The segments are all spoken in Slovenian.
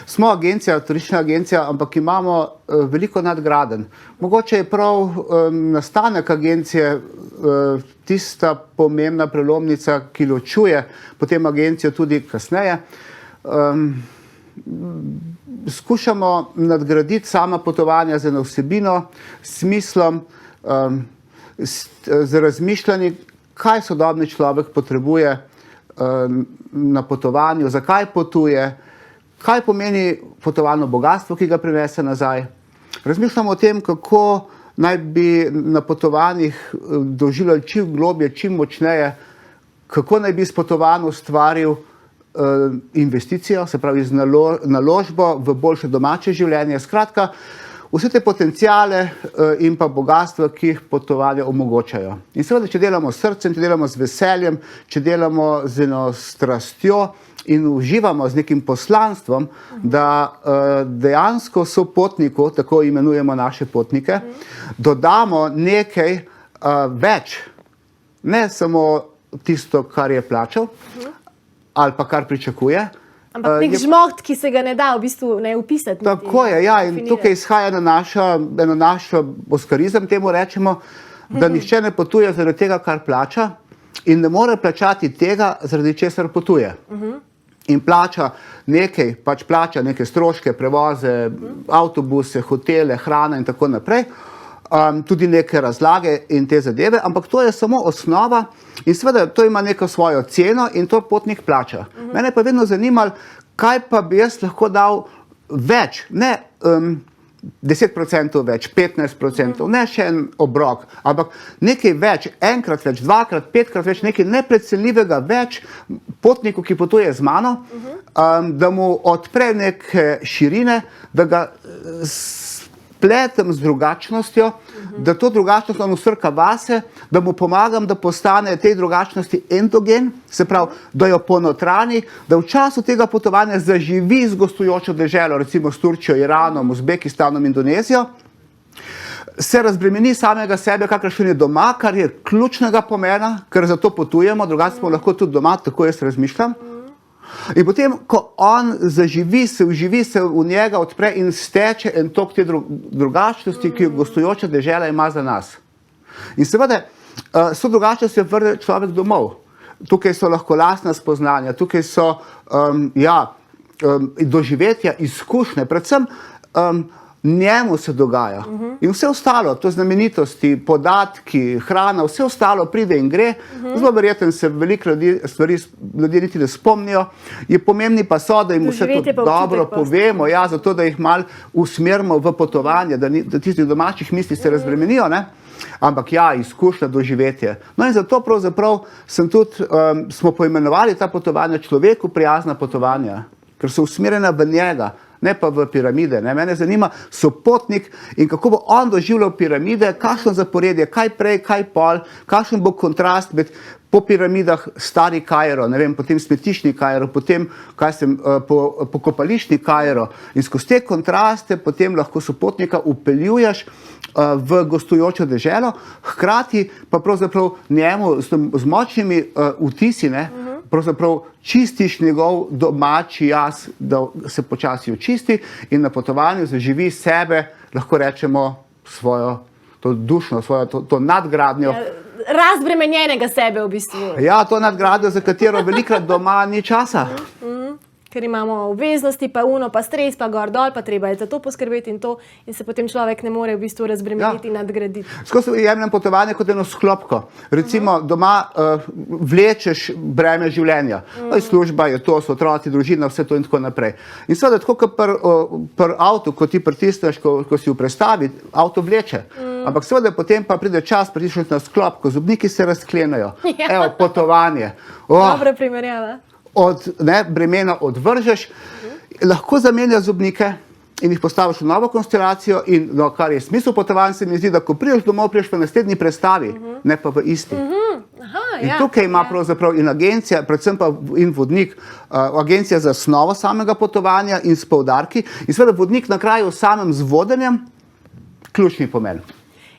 Smo agencija, turistična agencija, ampak imamo veliko nadgradenj. Mogoče je prav nastanek agencije tista pomembna prelomnica, ki ločuje potem agencijo tudi kasneje. Skušamo nadgraditi sama potovanja z eno vsebino, s smislom, z razmišljanjem, kaj sodobni človek potrebuje na potovanju, zakaj potuje, kaj pomeni potovalno bogatstvo, ki ga prinese nazaj. Razmišljamo o tem, kako naj bi na potovanjih doživljali čim globje, čim močneje, kako naj bi s potovanjem ustvaril investicijo, se pravi z naložbo v boljše domače življenje. Skratka, vse te potencijale in pa bogatstva, ki jih potovanja omogočajo. In seveda, če delamo s srcem, če delamo z veseljem, če delamo z eno strastjo in uživamo z nekim poslanstvom, da dejansko sopotniku, tako imenujemo naše potnike, dodamo nekaj več, ne samo tisto, kar je plačal, ali pa kar pričakuje. Ampak nek žmoht, ki se ga ne da v bistvu ne upisati. Tako je, ja, in tukaj izhaja eno našo oskarizem, temu rečemo, da nihče ne potuje zaradi tega, kar plača in ne more plačati tega, zaradi česar potuje. In plača nekaj, pač plača neke stroške, prevoze, avtobuse, hotele, hrana in tako naprej. Tudi neke razlage in te zadeve, ampak to je samo osnova in seveda to ima neko svojo ceno in to potnik plača. Mene pa vedno zanimalo, kaj pa bi jaz lahko dal več, ne 10% več, 15%, ne še en obrok, ampak nekaj več, enkrat več, dvakrat, petkrat več, nekaj neprecenljivega več potniku, ki potuje z mano, da mu odpre neke širine, da ga pletem z drugačnostjo, da to drugačnost on usrka vase, da mu pomagam, da postane tej drugačnosti endogen, se pravi, da jo ponotrani, da v času tega potovanja zaživi z gostujočo deželo, recimo s Turčijo, Iranom, Uzbekistanom, Indonezijo, se razbremeni samega sebe, kakršen je doma, kar je ključnega pomena, ker zato potujemo, drugače smo lahko tudi doma, tako jaz razmišljam. In potem, ko on zaživi, se vživi, se v njega odpre in steče en tok te drugačnosti, ki jo gostujoča dežela ima za nas. In seveda, so drugačnosti vrne človek domov. Tukaj so lahko lastna spoznanja, tukaj so doživetja, izkušnje, predvsem njemu se dogaja. In vse ostalo, to znamenitosti, podatki, hrana, vse ostalo pride in gre. Zelo verjetno se veliko stvari ljudje niti ne spomnijo. Je pomembni pa so, da jim vse to dobro povemo, zato da jih malo usmerimo v potovanje, da tistih domačih misli se razbremenijo, ne? Ampak izkušnja, doživetje. No in zato pravzaprav smo poimenovali ta potovanja človeku prijazna potovanja, ker so usmerjena v njega, ne pa v piramide. Mene zanima sopotnik in kako bo on doživljal piramide, kakšno zaporedje, kaj prej, kaj pol, kakšen bo kontrast med po piramidah stari Kairo, ne vem, potem smetišni Kairo, potem pokopališni Kairo. In skozi te kontraste potem lahko sopotnika upeljuješ v gostujočo deželo, hkrati pa pravzaprav njemu z močnimi vtisi, pravzaprav čistiš njegov domači jaz, da se počasi očisti in na potovanju zaživi sebe, lahko rečemo, svojo to dušno, svojo to nadgradnjo. Razbremenjenega sebe v bistvu. Ja, to nadgradnjo, za katero velikrat doma ni časa. Ker imamo obveznosti, pa pa stres, pa gor dol, pa treba je za to poskrbeti in se potem človek ne more v bistvu razbremeniti in nadgraditi. Skozi jemljem potovanje kot eno sklopko. Recimo doma vlečeš breme življenja. Služba je to, so otroci, družina, vse to in tako naprej. In seveda, tako kot pri avtu, ko ti pritisneš, ko si v prestavi, avto vleče. Ampak seveda potem pa pride čas, pritisneš na sklopko, zobniki se razklenejo. Evo, potovanje. Dobra primerjava. Bremena odvržeš, lahko zamenjaš zobnike in jih postaviš v novo konstelacijo in kar je smisel potovanj, se mi zdi, da ko priješ domov, priješ v naslednji prestavi, ne pa v isti. In tukaj ima pravzaprav in agencija, predvsem pa in vodnik, agencija za osnovo samega potovanja in s poudarki in seveda vodnik na kraju samem z vodenjem, ključni pomen.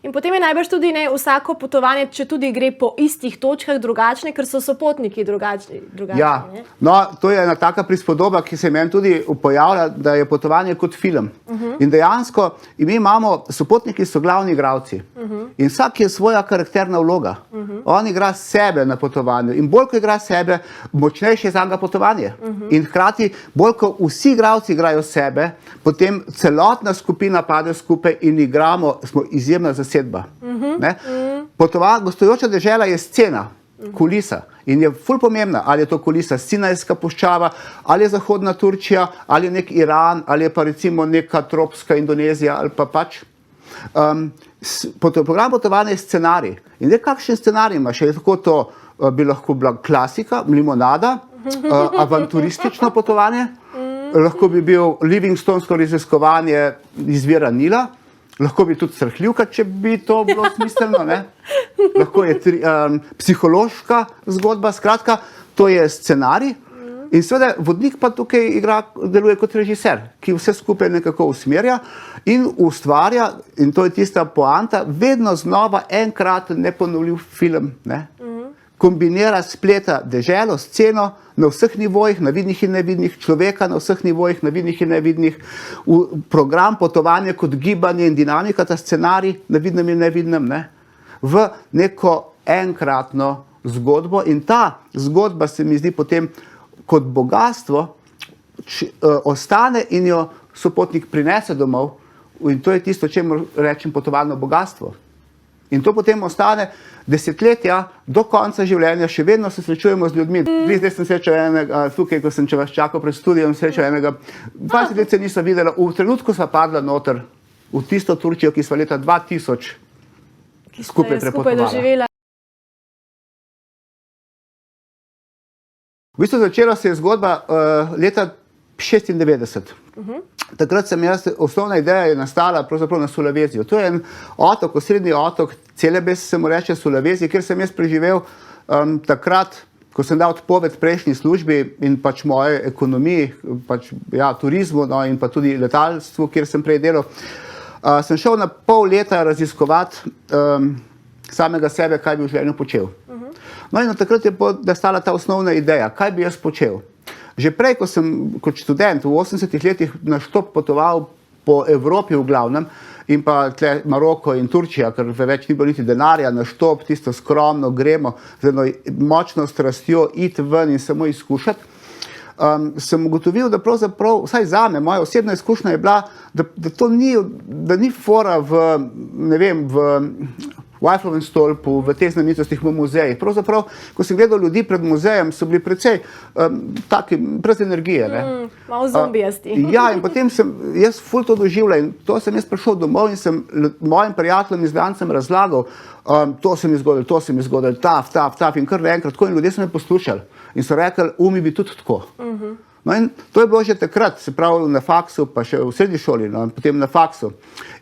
In potem je najbrž tudi vsako potovanje, če tudi gre po istih točkah, drugačne, ker so sopotniki drugačni. Ja, no, to je ena taka prispodoba, ki se meni tudi pojavlja, da je potovanje kot film. In dejansko mi imamo, sopotniki so glavni igralci. In vsak je svoja karakterna vloga. On igra sebe na potovanju in bolj, ko igra sebe, močnejše je za njega potovanje. In hkrati, bolj, ko vsi igralci igrajo sebe, potem celotna skupina pade skupaj in igramo, smo izjemna zasedba. Gostujoča dežela je scena, kulisa in je ful pomembna, ali je to kulisa Sinajska puščava, ali je zahodna Turčija, ali je nek Iran, ali je pa recimo neka tropska Indonezija ali pa pač. Program potovanja je scenarij. In kakšen scenarij imaš? Je tako to bi lahko bila klasika, limonada, avanturistično potovanje, lahko bi bil Livingstonsko raziskovanje izvira Nila, lahko bi tudi srhljivka, če bi to bilo smiselno, ne? Lahko je psihološka zgodba, skratka, to je scenarij. In seveda vodnik pa tukaj deluje kot režiser, ki vse skupaj nekako usmerja in ustvarja, in to je tista poanta, vedno znova enkrat neponovljiv film, ne? Kombinira, spleta deželo, sceno na vseh nivojih, na vidnih in nevidnih, človeka na vseh nivojih, na vidnih in nevidnih, program potovanja kot gibanje in dinamika, ta scenarij na vidnem in nevidnem, ne? V neko enkratno zgodbo in ta zgodba se mi zdi potem kot bogatstvo ostane in jo sopotnik prinese domov in to je tisto, čemu rečem potovalno bogatstvo. In to potem ostane desetletja do konca življenja, še vedno se srečujemo z ljudmi. Zdaj sem srečal enega, tukaj, ko sem vas čakal pred studijem, srečal enega, 20 let se nisem videla, v trenutku sva padla noter v tisto Turčijo, ki sva leta 2000 skupaj prepotovala. V bistvu začela se je zgodba leta 1996. Takrat sem jaz, osnovna ideja je nastala pravzaprav na Sulaveziju. To je en otok, osrednji otok, Celebes se mu reče Sulavezij, kjer sem jaz preživel takrat, ko sem dal odpoved prejšnji službi in pač moje ekonomiji, pač turizmu in pa tudi letalstvu, kjer sem prej delal. Sem šel na pol leta raziskovati samega sebe, kaj bi v življenju počel. No in takrat je nastala ta osnovna ideja, kaj bi jaz počel. Že prej, ko sem kot študent v 80-ih letih na štop potoval po Evropi v glavnem in pa tle Maroko in Turčija, ker več ni bilo niti denarja, na štop, tisto skromno gremo z eno močno strastjo iti ven in samo izkušati, sem ugotovil, da pravzaprav, vsaj zame, moja osebna izkušnja je bila, da to ni fora v, ne vem, v Eifflovem stolpu, v teh znamenitostih v muzejih. Pravzaprav, ko sem gledal ljudi pred muzejem, so bili precej taki, brez energije. Malo zombijasti. Ja, in potem sem jaz ful to doživljal in to sem jaz prišel domov in sem mojim prijateljem in znancem razlagal, to se mi zgodilo, taf, in kar naenkrat tako, in ljudje so me poslušali in so rekli, mi bi tudi tako. No in to je bilo že takrat, se pravi na faksu, pa še v srednji šoli, no, potem na faksu.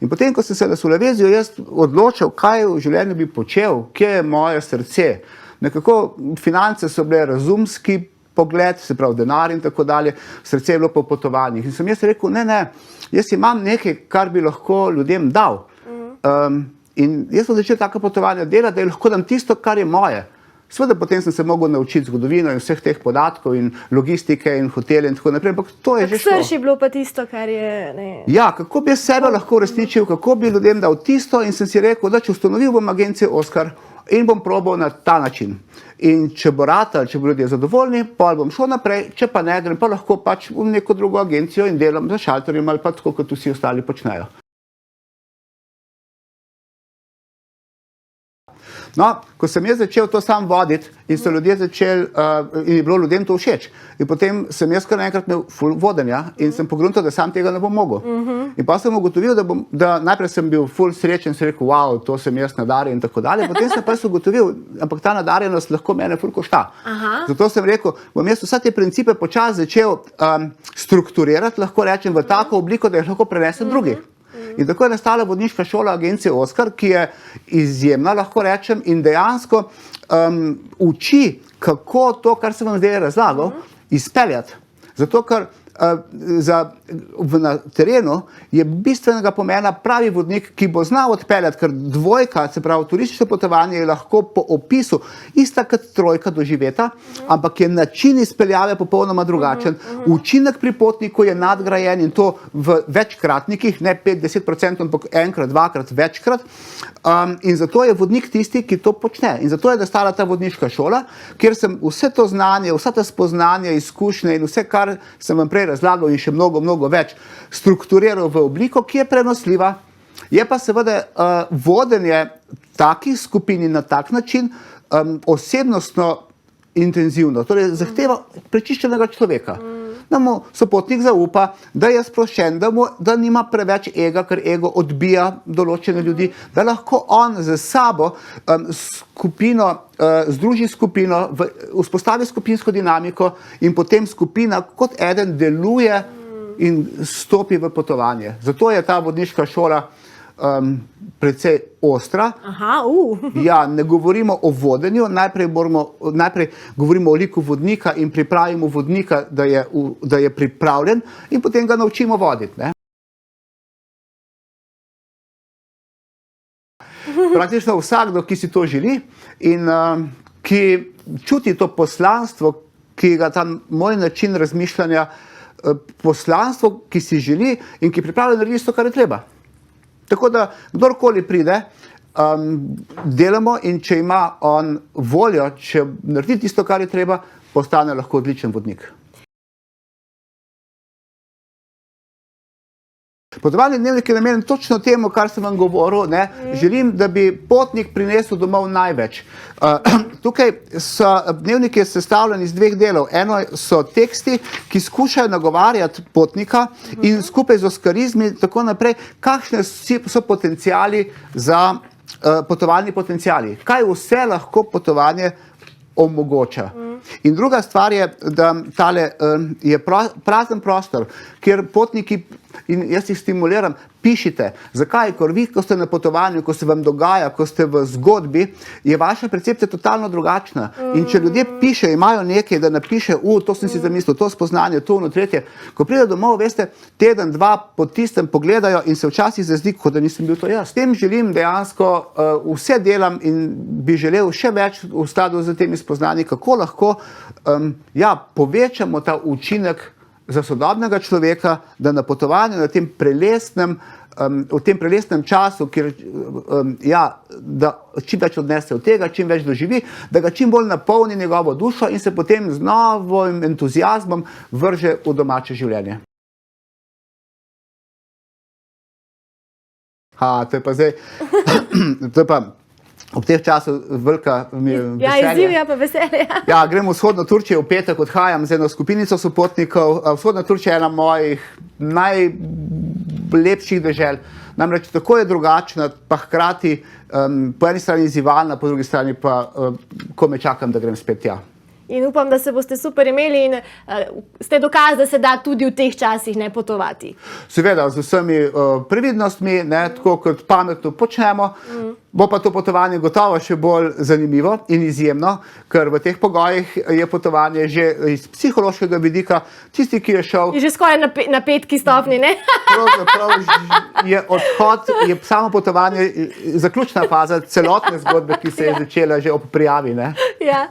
In potem, ko sem se na Sulaveziju jaz odločil, kaj v življenju bi počel, kje je moje srce. Nekako finance so bile razumski pogled, se pravi denar in tako dalje, srce je bilo po potovanjih. In sem jaz rekel, ne, jaz imam nekaj, kar bi lahko ljudem dal. In jaz sem začel taka potovanja delati, da lahko dam tisto, kar je moje. Seveda potem sem se mogel naučiti zgodovino in vseh teh podatkov in logistike in hotele in tako naprej, ampak to je že šlo. Srž je bilo pa tisto, kar je... Ja, kako bi sebe lahko uresničil, kako bi ljudem dal tisto in sem si rekel, da če ustanovil bom agencijo Oskar in bom probal na ta način. In če bo ratal, če bo ljudje zadovoljni, pol bom šel naprej, če pa ne, grem pa lahko pač v neko drugo agencijo in delam za šalterjem ali pa tako, kot vsi ostali počnejo. No, ko sem jaz začel to sam voditi in so ljudje začeli, in je bilo ljudem to všeč. In potem sem jaz kar naenkrat imel ful vodenja in sem pogruntal, da sam tega ne bom mogel. In pa sem ugotovil, da najprej sem bil ful srečen, sem rekel, wow, to sem jaz nadarjen in tako dalje. Potem sem pa ugotovil, ampak ta nadarjenost lahko mene ful košta. Zato sem rekel, bom jaz vse te principe počasi začel strukturirati, lahko rečem, v tako obliko, da jih lahko prenesem drugih. In tako je nastala vodniška šola agencije Oskar, ki je izjemna, lahko rečem, in dejansko uči, kako to, kar sem vam zdaj razlagal, izpeljati. Zato, ker na terenu je bistvenega pomena pravi vodnik, ki bo znal odpeljati, ker dvojka, se pravi turistično potovanje, je lahko po opisu ista kot trojka doživeta, ampak je način izpeljave popolnoma drugačen. Učinek pri potniku je nadgrajen in to v večkratnikih, ne 5-10%, ampak enkrat, dvakrat, večkrat. In zato je vodnik tisti, ki to počne. In zato je nastala ta vodniška šola, kjer sem vse to znanje, vsa ta spoznanja, izkušnje in vse, kar sem vam prej razlagal in še mnogo, mnogo več, strukturiral v obliko, ki je prenosljiva. Je pa seveda vodenje takih skupin in na tak način osebnostno intenzivno, torej zahteva prečiščenega človeka. Da mu sopotnik zaupa, da je sproščen, da nima preveč ega, ker ego odbija določene ljudi, da lahko on z sabo združi skupino, vzpostavi skupinsko dinamiko in potem skupina kot eden deluje in stopi v potovanje. Zato je ta vodniška šola precej ostra. Ja, ne govorimo o vodenju, najprej govorimo o liku vodnika in pripravimo vodnika, da je pripravljen in potem ga naučimo voditi. Ne? Praktično vsakdo, ki si to želi in ki čuti to poslanstvo, ki ga ta moj način razmišljanja, poslanstvo, ki si želi in ki pripravlja narediti to, kar je treba. Tako da, kdorkoli pride, delamo in če ima on voljo, če naredi tisto, kar je treba, postane lahko odličen vodnik. Potovalni dnevnik je namenjen točno temu, kar sem vam govoril. Ne? Želim, da bi potnik prinesel domov največ. Tukaj so dnevniki sestavljeni iz dveh delov. Eno so teksti, ki skušajo nagovarjati potnika in skupaj z oskarizmi tako naprej, kakšne so potenciali za potovalni potenciali. Kaj vse lahko potovanje omogoča. In druga stvar je, da tale je prazen prostor, kjer potniki, in jaz jih stimuliram, pišite. Zakaj? Ker vi, ko ste na potovanju, ko se vam dogaja, ko ste v zgodbi, je vaša percepcija totalno drugačna. In če ljudje pišejo, imajo nekaj, da napiše, to sem si zamislil, to spoznanje, to, ono, tretje. Ko pride domov, veste, teden, dva po tistem pogledajo in se včasih zazdi, kot da nisem bil to jaz. S tem želim dejansko vse delam in bi želel še več v skladu z temi spoznanji, kako lahko povečamo ta učinek za sodobnega človeka, da na potovanju, v tem prelesnem času, kjer da čim več odnese od tega, čim več doživi, da ga čim bolj napolni njegovo dušo in se potem z novim entuziazmom vrže v domače življenje. To je pa zdaj, to je pa ob teh času velika veselje. Ja, izziv je pa veselje. Ja, grem v vzhodno Turčijo, v petek odhajam z eno skupinico sopotnikov. Vzhodna Turčija je ena mojih najlepših dežel. Namreč tako je drugačna, pa hkrati po eni strani izzivalna, po drugi strani pa komaj čakam, da grem spet tja. In upam, da se boste super imeli in ste dokaz, da se da tudi v teh časih ne potovati. Seveda, z vsemi previdnostmi, tako kot pametno počnemo, bo pa to potovanje gotovo še bolj zanimivo in izjemno, ker v teh pogojih je potovanje že iz psihološkega vidika, tisti, ki je šel... Je že skoraj na 5 stopni, ne? Pravzaprav je odhod, je samo potovanje zaključna faza celotne zgodbe, ki se je začela že ob prijavi, ne? Ja.